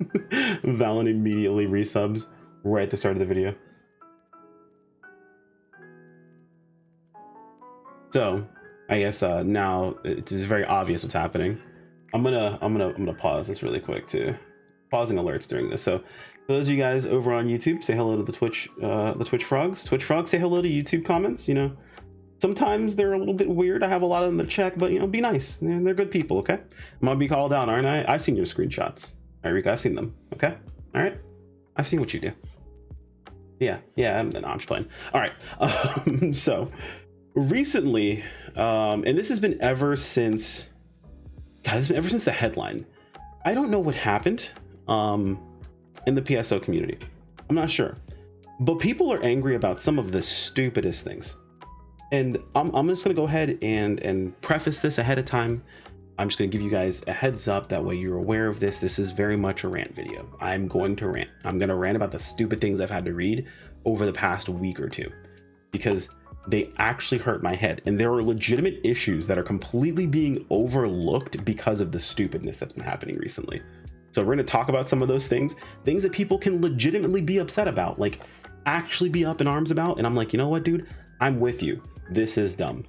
Valen immediately resubs right at the start of the video. So I guess now it's very obvious what's happening. I'm gonna pause this really quick too. Pausing alerts during this. So for those of you guys over on YouTube, say hello to the Twitch frogs. Twitch frogs, say hello to YouTube comments. You know, sometimes they're a little bit weird. I have a lot of them to check, but you know, be nice. They're good people. Okay, I'm gonna be called out, aren't I? I've seen your screenshots. All right, Rico, I've seen them. Okay, all right, I've seen what you do. Yeah, no, I'm just playing. All right, so recently, and this has been ever since. God, it's been ever since the headline. I don't know what happened in the PSO community. I'm not sure, but people are angry about some of the stupidest things. And I'm just gonna go ahead and preface this ahead of time. I'm just gonna give you guys a heads up, that way you're aware of this. This is very much a rant video. I'm going to rant. I'm gonna rant about the stupid things I've had to read over the past week or two, because they actually hurt my head, and there are legitimate issues that are completely being overlooked because of the stupidness that's been happening recently. So we're going to talk about some of those things that people can legitimately be upset about, like actually be up in arms about. And I'm like, you know what, dude, I'm with you. This is dumb,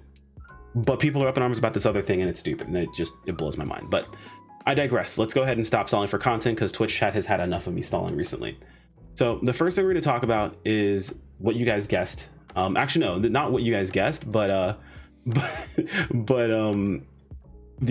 but people are up in arms about this other thing and it's stupid, and it blows my mind. But I digress. Let's go ahead and stop stalling for content, because Twitch chat has had enough of me stalling recently. So the first thing we're going to talk about is what you guys guessed. Actually, no, not what you guys guessed, but the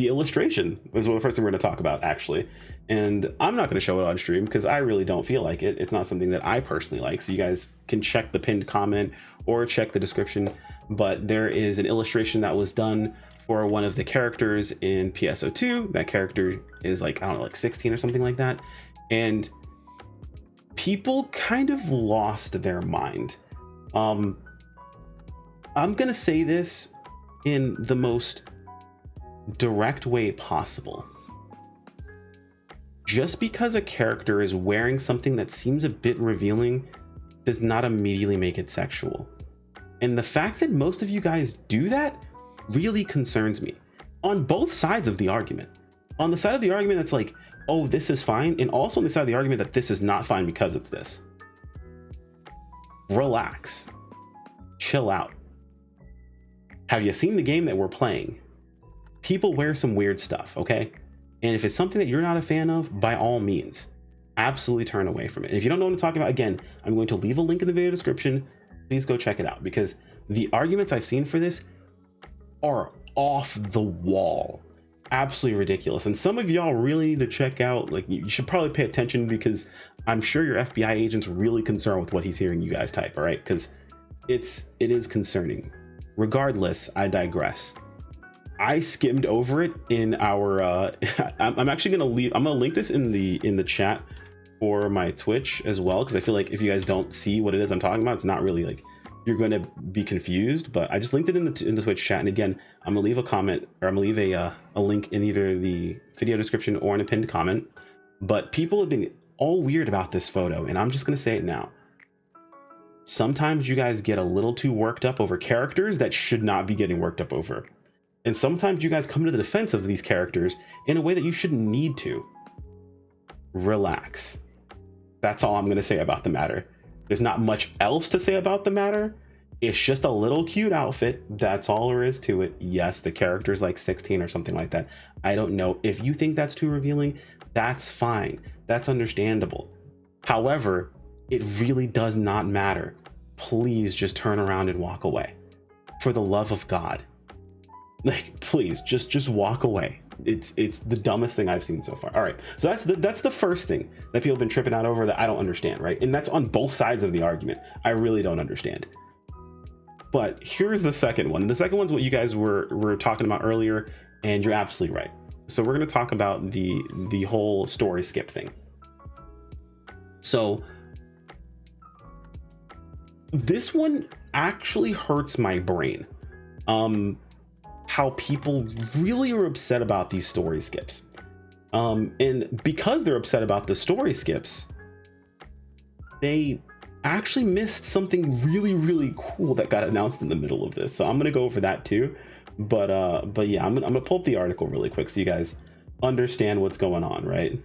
illustration is the first thing we're going to talk about, actually. And I'm not going to show it on stream because I really don't feel like it. It's not something that I personally like. So you guys can check the pinned comment or check the description. But there is an illustration that was done for one of the characters in PSO2. That character is like, I don't know, like 16 or something like that. And people kind of lost their mind. I'm gonna say this in the most direct way possible. Just because a character is wearing something that seems a bit revealing does not immediately make it sexual. And the fact that most of you guys do that really concerns me, on both sides of the argument. On the side of the argument that's like, oh, this is fine, and also on the side of the argument that this is not fine because it's this. Relax. Chill out. Have you seen the game that we're playing? People wear some weird stuff, okay? And if it's something that you're not a fan of, by all means, absolutely turn away from it. And if you don't know what I'm talking about, again, I'm going to leave a link in the video description. Please go check it out, because the arguments I've seen for this are off the wall. Absolutely ridiculous. And some of y'all really need to check out, like, you should probably pay attention, because I'm sure your FBI agent's really concerned with what he's hearing you guys type, all right? Because it is concerning. Regardless, I digress. I skimmed over it in our I'm actually gonna link this in the chat for my Twitch as well, because I feel like if you guys don't see what it is I'm talking about, it's not really like, you're going to be confused. But I just linked it in the Twitch chat, and again, I'm gonna leave a comment, or I'm gonna leave a link in either the video description or in a pinned comment. But people have been all weird about this photo, and I'm just gonna say it now. Sometimes you guys get a little too worked up over characters that should not be getting worked up over. And sometimes you guys come to the defense of these characters in a way that you shouldn't need to. Relax. That's all I'm going to say about the matter. There's not much else to say about the matter. It's just a little cute outfit. That's all there is to it. Yes, the character's like 16 or something like that. I don't know. If you think that's too revealing, that's fine. That's understandable. However, it really does not matter. Please just turn around and walk away. For the love of God. Like, please just walk away. It's the dumbest thing I've seen so far. All right, so that's the first thing that people have been tripping out over that I don't understand, right? And that's on both sides of the argument. I really don't understand. But here's the second one. The second one's what you guys were talking about earlier, and you're absolutely right. So we're going to talk about the whole story skip thing. So this one actually hurts my brain. How people really are upset about these story skips. And because they're upset about the story skips, they actually missed something really, really cool that got announced in the middle of this. So I'm gonna go over that too. But yeah, I'm gonna pull up the article really quick so you guys understand what's going on, right?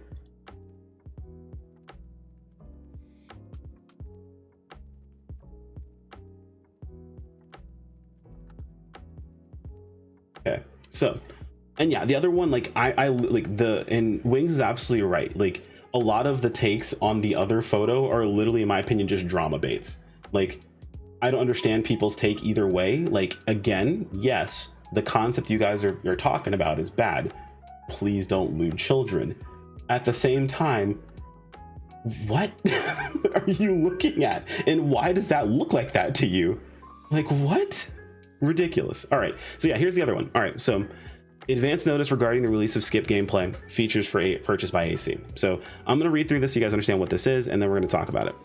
So, and yeah, the other one, like I like and Wings is absolutely right. Like a lot of the takes on the other photo are literally, in my opinion, just drama baits. Like I don't understand people's take either way. Like again, yes, the concept you guys are talking about is bad. Please don't lewd children. At the same time, what are you looking at? And why does that look like that to you? Like what? Ridiculous. All right. So yeah, here's the other one. All right. So advance notice regarding the release of skip gameplay features for a purchase by AC. So I'm going to read through this so you guys understand what this is, and then we're going to talk about it.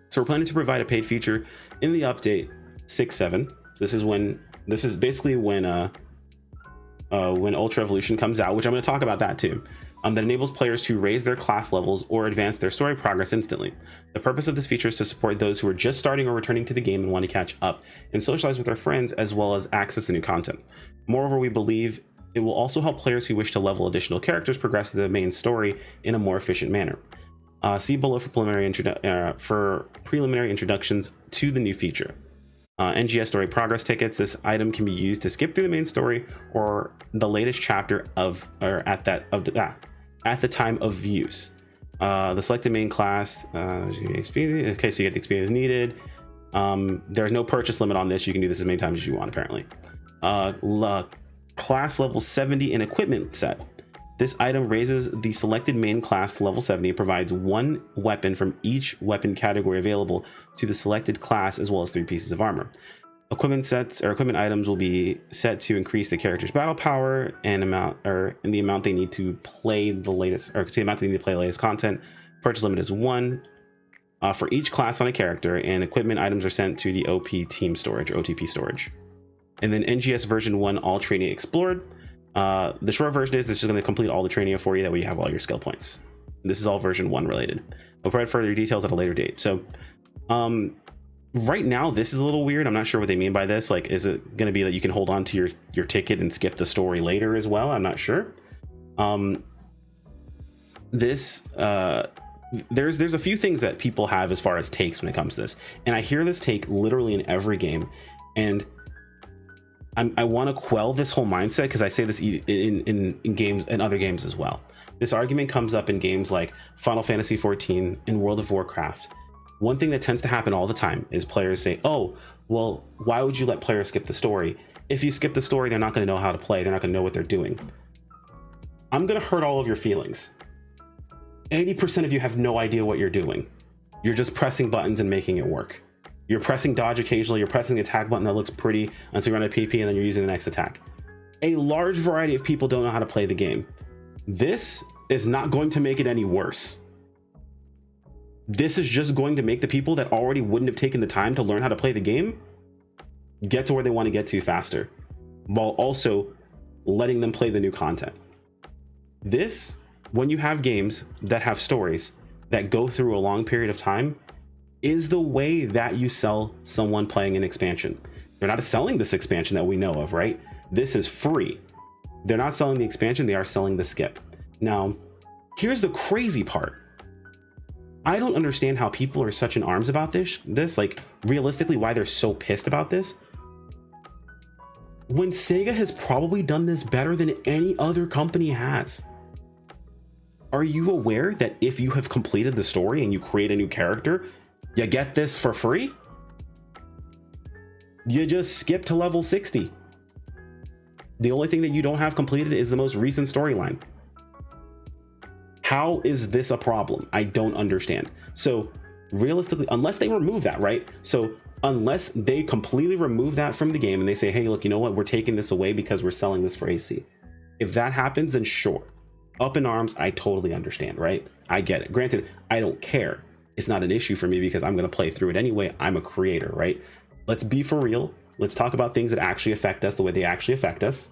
So we're planning to provide a paid feature in the update 6.7. So this is basically when Ultra Evolution comes out, which I'm going to talk about that too. That enables players to raise their class levels or advance their story progress instantly. The purpose of this feature is to support those who are just starting or returning to the game and want to catch up and socialize with their friends, as well as access to new content. Moreover, we believe it will also help players who wish to level additional characters progress to the main story in a more efficient manner. See below for preliminary introductions to the new feature. NGS story progress tickets. This item can be used to skip through the main story or the latest chapter at the time of use. The selected main class. Okay, so you get the experience needed. There's no purchase limit on this. You can do this as many times as you want, apparently. Class level 70 and equipment set. This item raises the selected main class to level 70 and provides one weapon from each weapon category available to the selected class, as well as 3 pieces of armor. Equipment sets or equipment items will be set to increase the character's battle power and the amount they need to play the latest, or the amount they need to play the latest content. Purchase limit is 1 for each class on a character, and equipment items are sent to the OP team storage or OTP storage. And then NGS version 1 all training explored. The short version is this is going to complete all the training for you, that way you have all your skill points. This is all version 1 related. We'll provide further details at a later date. So right now this is a little weird. I'm not sure what they mean by this. Like, is it going to be that you can hold on to your ticket and skip the story later as well? I'm not sure. There's a few things that people have as far as takes when it comes to this, and I hear this take literally in every game, and I want to quell this whole mindset, because I say this in games and other games as well. This argument comes up in games like Final Fantasy 14 and World of Warcraft. One thing that tends to happen all the time is players say, oh, well, why would you let players skip the story? If you skip the story, they're not going to know how to play. They're not going to know what they're doing. I'm going to hurt all of your feelings. 80% of you have no idea what you're doing. You're just pressing buttons and making it work. You're pressing dodge occasionally, you're pressing the attack button that looks pretty until you're on a PP, and then you're using the next attack. A large variety of people don't know how to play the game. This is not going to make it any worse. This is just going to make the people that already wouldn't have taken the time to learn how to play the game get to where they want to get to faster, while also letting them play the new content. This, when you have games that have stories that go through a long period of time, is the way that you sell someone playing an expansion. They're not selling this expansion that we know of, right? This is free. They're not selling the expansion, they are selling the skip. Now, here's the crazy part. I don't understand how people are such in arms about this, like realistically why they're so pissed about this. When Sega has probably done this better than any other company has. Are you aware that if you have completed the story and you create a new character, you get this for free? You just skip to level 60. The only thing that you don't have completed is the most recent storyline. How is this a problem? I don't understand. So realistically, unless they remove that, right? So unless they completely remove that from the game and they say, hey, look, you know what? We're taking this away because we're selling this for AC. If that happens, then sure. Up in arms, I totally understand, right? I get it. Granted, I don't care. It's not an issue for me because I'm going to play through it anyway. I'm a creator, right? Let's be for real. Let's talk about things that actually affect us the way they actually affect us.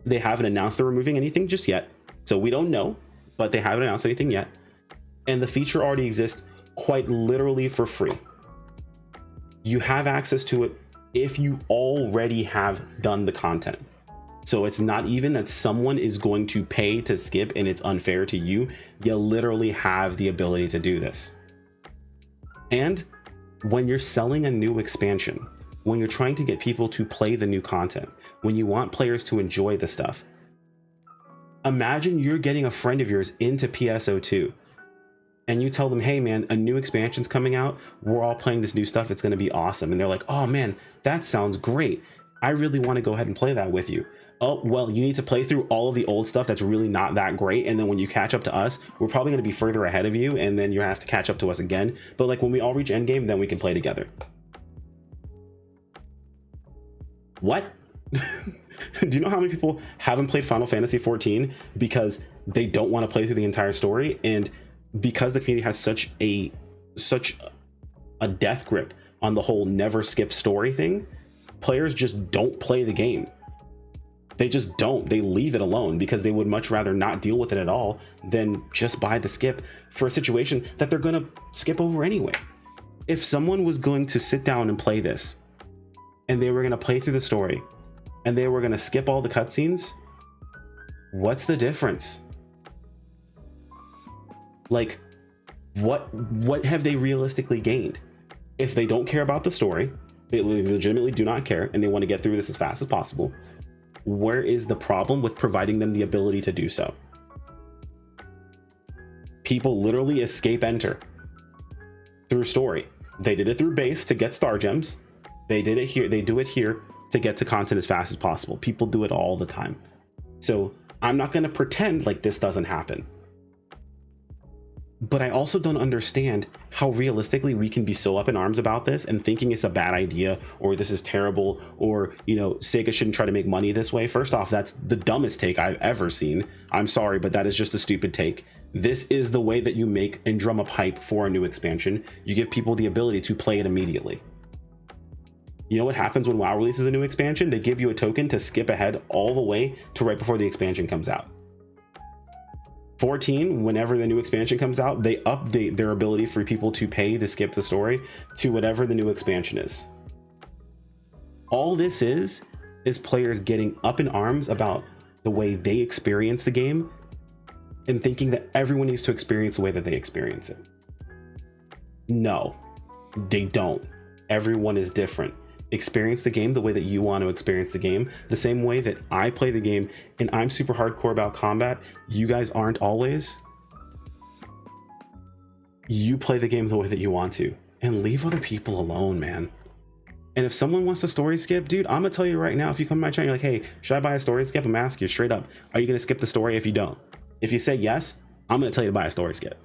They haven't announced they're removing anything just yet, so we don't know, but they haven't announced anything yet. And the feature already exists quite literally for free. You have access to it if you already have done the content. So it's not even that someone is going to pay to skip and it's unfair to you. You literally have the ability to do this. And when you're selling a new expansion, when you're trying to get people to play the new content, when you want players to enjoy the stuff. Imagine you're getting a friend of yours into PSO2 and you tell them, hey man, a new expansion's coming out, we're all playing this new stuff, it's going to be awesome. And they're like, oh man, that sounds great, I really want to go ahead and play that with you. Oh, well, you need to play through all of the old stuff that's really not that great, and then when you catch up to us, we're probably going to be further ahead of you, and then you have to catch up to us again. But like when we all reach endgame, then we can play together. What? Do you know how many people haven't played Final Fantasy 14 because they don't want to play through the entire story, and because the community has such a death grip on the whole never skip story thing, players just don't play the game. They just don't. They leave it alone because they would much rather not deal with it at all than just buy the skip for a situation that they're going to skip over anyway. If someone was going to sit down and play this and they were going to play through the story and they were going to skip all the cutscenes, what's the difference? Like, what have they realistically gained? If they don't care about the story, they legitimately do not care, and they want to get through this as fast as possible, where is the problem with providing them the ability to do so? People literally escape enter through story. They did it through base to get star gems. They did it here. They do it here to get to content as fast as possible. People do it all the time. So I'm not going to pretend like this doesn't happen. But I also don't understand how realistically we can be so up in arms about this and thinking it's a bad idea, or this is terrible, or, you know, Sega shouldn't try to make money this way. First off, that's the dumbest take I've ever seen. I'm sorry, but that is just a stupid take. This is the way that you make and drum up hype for a new expansion. You give people the ability to play it immediately. You know what happens when WoW releases a new expansion? They give you a token to skip ahead all the way to right before the expansion comes out. 14, whenever the new expansion comes out, they update their ability for people to pay to skip the story to whatever the new expansion is. All this is players getting up in arms about the way they experience the game and thinking that everyone needs to experience the way that they experience it. No, they don't. Everyone is different. Experience the game the way that you want to experience the game, the same way that I play the game and I'm super hardcore about combat. You guys aren't always. You play the game the way that you want to and leave other people alone, man. And if someone wants a story skip, dude, I'm gonna tell you right now, if you come to my channel, you're like, hey, should I buy a story skip? I'm gonna ask you straight up, are you gonna skip the story? If you don't, if you say yes, I'm gonna tell you to buy a story skip.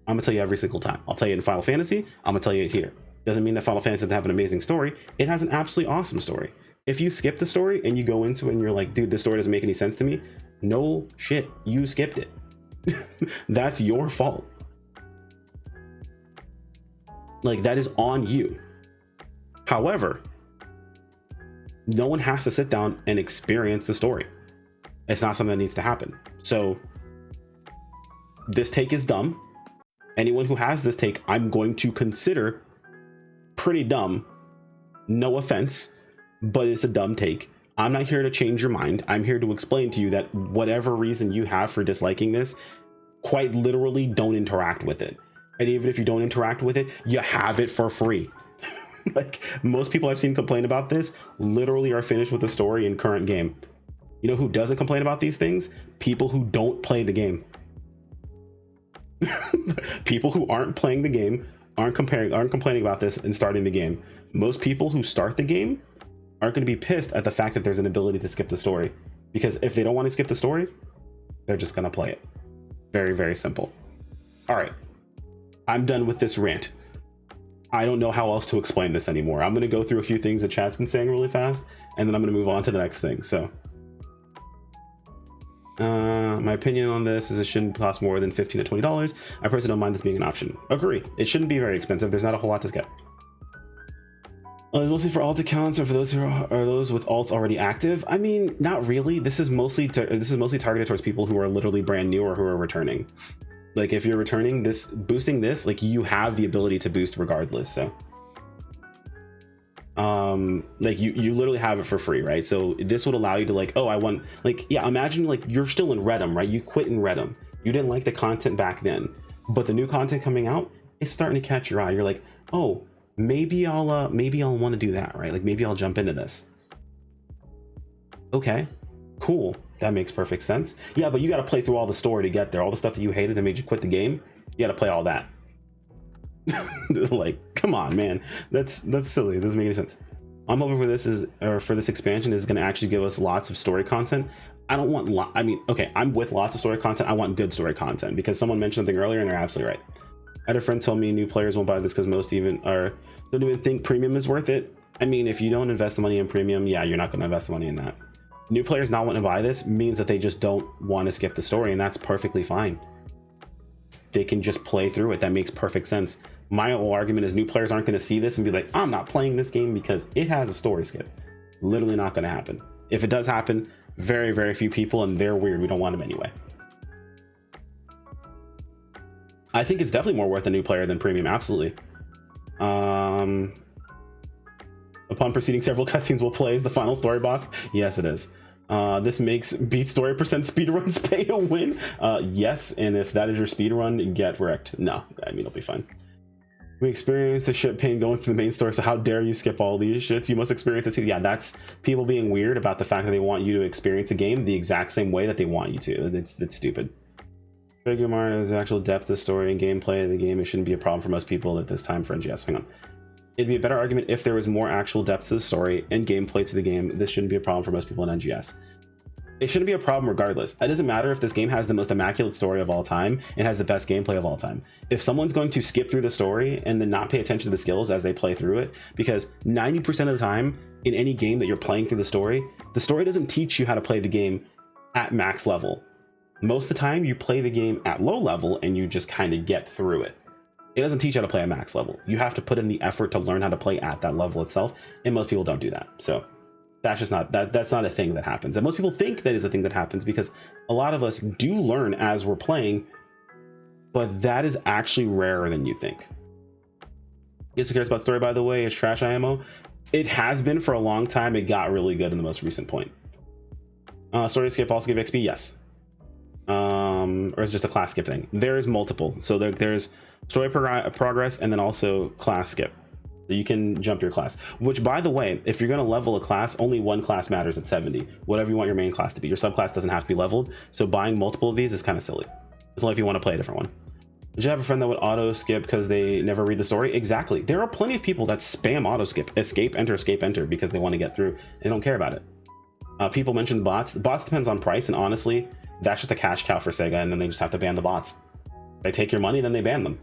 I'm gonna tell you every single time. I'll tell you in Final Fantasy, I'm gonna tell you it here. Doesn't mean that Final Fantasy doesn't have an amazing story. It has an absolutely awesome story. If you skip the story and you go into it and you're like, dude, this story doesn't make any sense to me, no shit, you skipped it. That's your fault. Like, that is on you. However, no one has to sit down and experience the story. It's not something that needs to happen. So this take is dumb. Anyone who has this take, I'm going to consider pretty dumb. No offense, but it's a dumb take. I'm not here to change your mind. I'm here to explain to you that whatever reason you have for disliking this, quite literally don't interact with it. And even if you don't interact with it, you have it for free. Like, most people I've seen complain about this literally are finished with the story in current game. You know who doesn't complain about these things? People who don't play the game. People who aren't playing the game aren't complaining about this and starting the game. Most people who start the game aren't going to be pissed at the fact that there's an ability to skip the story, because if they don't want to skip the story, they're just going to play it. Very, very simple. All right, I'm done with this rant. I don't know how else to explain this anymore. I'm going to go through a few things that chat's been saying really fast, and then I'm going to move on to the next thing. So my opinion on this is it shouldn't cost more than $15 to $20. I personally don't mind this being an option. Agree. It shouldn't be very expensive. There's not a whole lot to skip. It's mostly for alt accounts or for those who are those with alts already active. I mean, not really. This is mostly targeted towards people who are literally brand new or who are returning. Like, if you're returning this, boosting this, like, you have the ability to boost regardless. So like you literally have it for free, right? So this would allow you to, like, oh, I want, like, yeah, imagine like you're still in Redum, right? You quit in Redum. You didn't like the content back then, but the new content coming out, it's starting to catch your eye. You're like, oh, maybe I'll want to do that, right? Like, maybe I'll jump into this. Okay, cool. That makes perfect sense. Yeah, but you got to play through all the story to get there. All the stuff that you hated that made you quit the game, you got to play all that. Like, come on, man. That's silly. It doesn't make any sense. I'm hoping for this expansion is going to actually give us lots of story content. I don't want I mean, okay, I'm with lots of story content. I want good story content, because someone mentioned something earlier and they're absolutely right. I had a friend tell me new players won't buy this because most don't even think premium is worth it. I mean, if you don't invest the money in premium, yeah, you're not going to invest the money in that. New players not wanting to buy this means that they just don't want to skip the story, and that's perfectly fine. They can just play through it. That makes perfect sense. My whole argument is new players aren't going to see this and be like, I'm not playing this game because it has a story skip. Literally not going to happen. If it does happen, very, very few people, and they're weird. We don't want them anyway. I think it's definitely more worth a new player than premium. Absolutely. Upon proceeding several cutscenes will play as the final story boss. Yes, it is. This makes beat story percent speedruns pay to win. Yes, and if that is your speedrun, get wrecked. No, I mean, it'll be fine. We experience the shit pain going through the main story, so how dare you skip all these shits? You must experience it too. Yeah, that's people being weird about the fact that they want you to experience a game the exact same way that they want you to. It's stupid. Figure has actual depth of story and gameplay of the game. It shouldn't be a problem for most people at this time for NGS. Hang on. It'd be a better argument if there was more actual depth to the story and gameplay to the game. This shouldn't be a problem for most people in NGS. It shouldn't be a problem regardless. It doesn't matter if this game has the most immaculate story of all time and has the best gameplay of all time. If someone's going to skip through the story and then not pay attention to the skills as they play through it, because 90% of the time in any game that you're playing through the story doesn't teach you how to play the game at max level. Most of the time you play the game at low level and you just kind of get through it. It doesn't teach you how to play at max level. You have to put in the effort to learn how to play at that level itself, and most people don't do that. So that's just not that's not a thing that happens. And most people think that is a thing that happens because a lot of us do learn as we're playing, but that is actually rarer than you think. Yes, who cares about story, by the way? It's trash IMO. It has been for a long time. It got really good in the most recent point. Story skip also give XP, yes. Or it's just a class skip thing. There's multiple. So there's story progress and then also class skip. So you can jump your class, which, by the way, if you're going to level a class, only one class matters at 70, whatever you want your main class to be. Your subclass doesn't have to be leveled. So buying multiple of these is kind of silly. It's only if you want to play a different one. Did you have a friend that would auto skip because they never read the story? Exactly. There are plenty of people that spam auto skip, escape, enter, because they want to get through. They don't care about it. People mentioned bots. The bots depends on price. And honestly, that's just a cash cow for Sega. And then they just have to ban the bots. They take your money, then they ban them.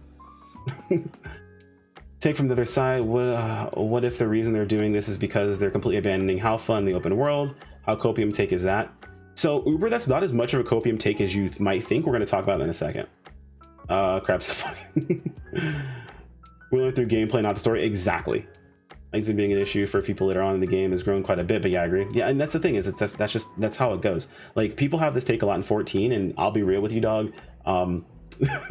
Take from the other side, what if the reason they're doing this is because they're completely abandoning Halfa in the open world? How copium take is that? So Uber, that's not as much of a copium take as you might think. We're going to talk about that in a second. Crabs the fucking we learned through gameplay, not the story. Exactly. Like it being an issue for people later on in the game has grown quite a bit, but yeah, I agree. Yeah, and that's the thing is that's how it goes. Like people have this take a lot in 14, and I'll be real with you, dog.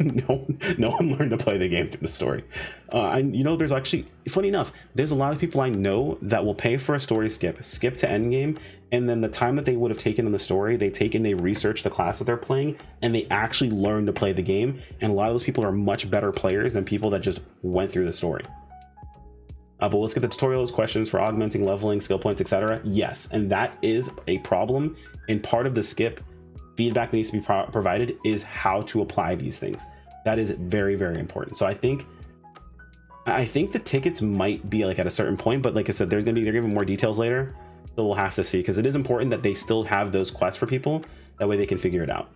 No one learned to play the game through the story. There's actually, funny enough, there's a lot of people I know that will pay for a story skip to endgame, and then the time that they would have taken in the story, they research the class that they're playing, and they actually learn to play the game. And a lot of those people are much better players than people that just went through the story. But let's get the tutorials, questions for augmenting, leveling, skill points, etc. Yes, and that is a problem. And part of the skip feedback that needs to be provided is how to apply these things. That is very, very important. So I think the tickets might be like at a certain point, but like I said, they're giving more details later, so we'll have to see, because it is important that they still have those quests for people. That way they can figure it out.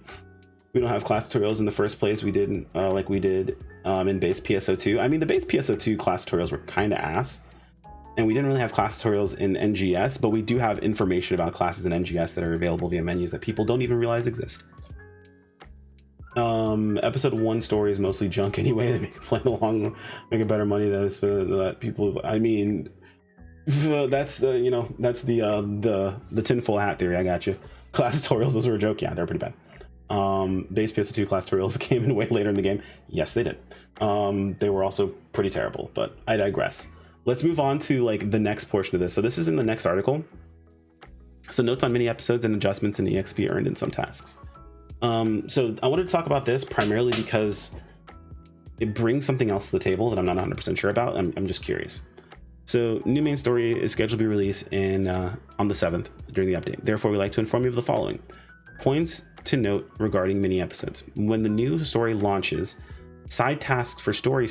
We don't have class tutorials in the first place. We did like we did in base PSO2. I mean, the base PSO2 class tutorials were kind of ass. And we didn't really have class tutorials in NGS, but we do have information about classes in NGS that are available via menus that people don't even realize exist. Episode 1 story is mostly junk anyway. They make it play along, making better money that people. I mean, that's the tinfoil hat theory. I got you. Class tutorials, those were a joke. Yeah, they're pretty bad. Base PS2 class tutorials came in way later in the game. Yes, they did. They were also pretty terrible, but I digress. Let's move on to like the next portion of this. So this is in the next article. So notes on mini episodes and adjustments in EXP earned in some tasks. So I wanted to talk about this primarily because it brings something else to the table that I'm not 100% sure about. I'm just curious. So new main story is scheduled to be released on the 7th during the update. Therefore, we'd like to inform you of the following points to note regarding mini episodes. When the new story launches, side tasks for side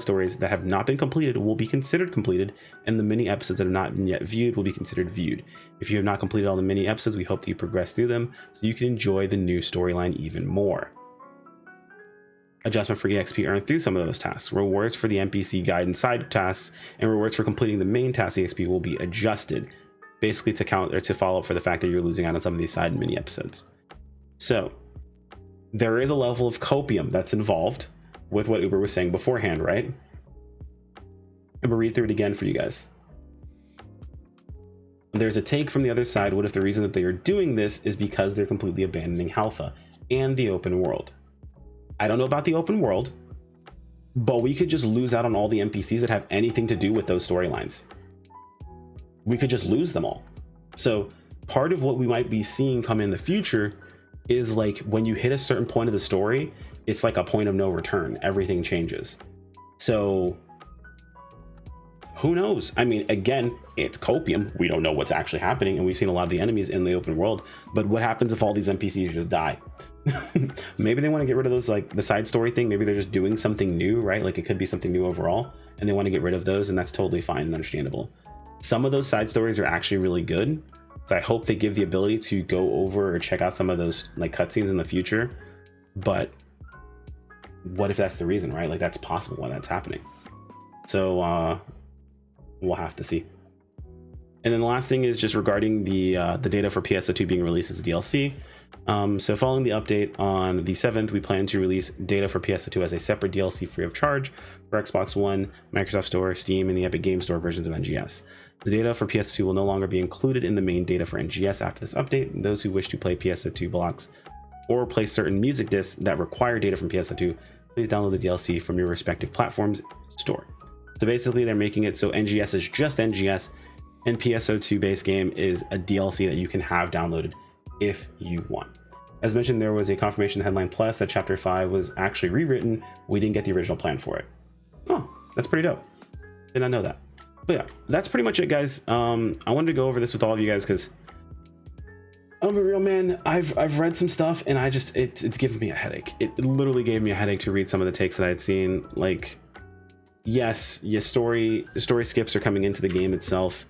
stories that have not been completed will be considered completed, and the mini episodes that have not been yet viewed will be considered viewed. If you have not completed all the mini episodes, we hope that you progress through them so you can enjoy the new storyline even more. Adjustment for EXP earned through some of those tasks. Rewards for the NPC guide and side tasks, and rewards for completing the main task EXP will be adjusted, basically to follow up for the fact that you're losing out on some of these side mini episodes. So there is a level of copium that's involved with what Uber was saying beforehand, right? I'm gonna read through it again for you guys. There's a take from the other side. What if the reason that they are doing this is because they're completely abandoning Halpha and the open world? I don't know about the open world, but we could just lose out on all the NPCs that have anything to do with those storylines. We could just lose them all. So part of what we might be seeing come in the future is like when you hit a certain point of the story, it's like a point of no return. Everything changes. So who knows? I mean, again, it's copium. We don't know what's actually happening, and we've seen a lot of the enemies in the open world. But what happens if all these NPCs just die? Maybe they want to get rid of those, like the side story thing. Maybe they're just doing something new, right? Like it could be something new overall, and they want to get rid of those, and that's totally fine and understandable. Some of those side stories are actually really good, so I hope they give the ability to go over or check out some of those like cutscenes in the future. But what if that's the reason, right? Like that's possible why that's happening. So we'll have to see. And then the last thing is just regarding the data for PSO2 being released as a DLC. So following the update on the 7th, we plan to release data for PSO2 as a separate DLC free of charge for Xbox One, Microsoft Store, Steam, and the Epic Game Store versions of NGS. The data for PSO2 will no longer be included in the main data for NGS after this update. Those who wish to play PSO2 blocks or play certain music discs that require data from PSO2, please download the DLC from your respective platform's store. So basically they're making it so NGS is just NGS, and PSO2 base game is a DLC that you can have downloaded if you want. As mentioned, there was a confirmation in Headline Plus that Chapter 5 was actually rewritten. We didn't get the original plan for it. Oh, that's pretty dope. Did not know that. But yeah, that's pretty much it, guys. I wanted to go over this with all of you guys because I'll be real, man. I've read some stuff and it's given me a headache. It literally gave me a headache to read some of the takes that I had seen. Like, yes, story skips are coming into the game itself.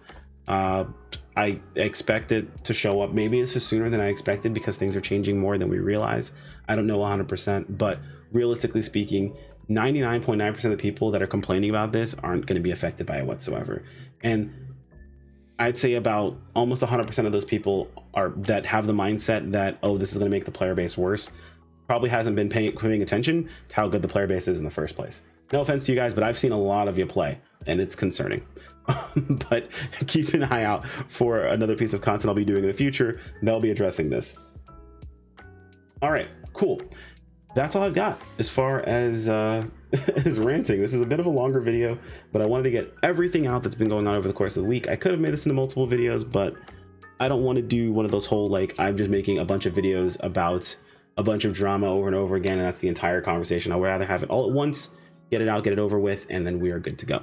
I expect it to show up. Maybe this is sooner than I expected because things are changing more than we realize. I don't know 100%, but realistically speaking, 99.9% of the people that are complaining about this aren't going to be affected by it whatsoever. And I'd say about almost 100% of those people that have the mindset that, oh, this is going to make the player base worse, probably hasn't been paying attention to how good the player base is in the first place. No offense to you guys, but I've seen a lot of you play and it's concerning. But keep an eye out for another piece of content I'll be doing in the future. They'll be addressing this. All right, cool. That's all I've got as far as as ranting. This is a bit of a longer video, but I wanted to get everything out that's been going on over the course of the week. I could have made this into multiple videos, but I don't want to do one of those whole like I'm just making a bunch of videos about a bunch of drama over and over again, and that's the entire conversation. I'd rather have it all at once, get it out, get it over with, and then we are good to go.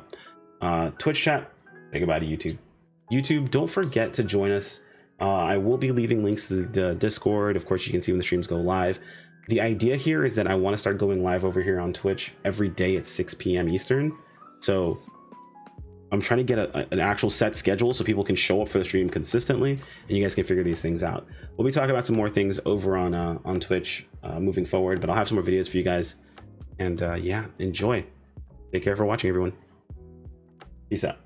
Twitch chat, say goodbye to YouTube. Don't forget to join us. I will be leaving links to the Discord. Of course, you can see when the streams go live. The idea here is that I want to start going live over here on Twitch every day at 6 p.m. Eastern. So I'm trying to get an actual set schedule so people can show up for the stream consistently and you guys can figure these things out. We'll be talking about some more things over on Twitch moving forward, but I'll have some more videos for you guys. And yeah, enjoy. Take care for watching, everyone. Peace out.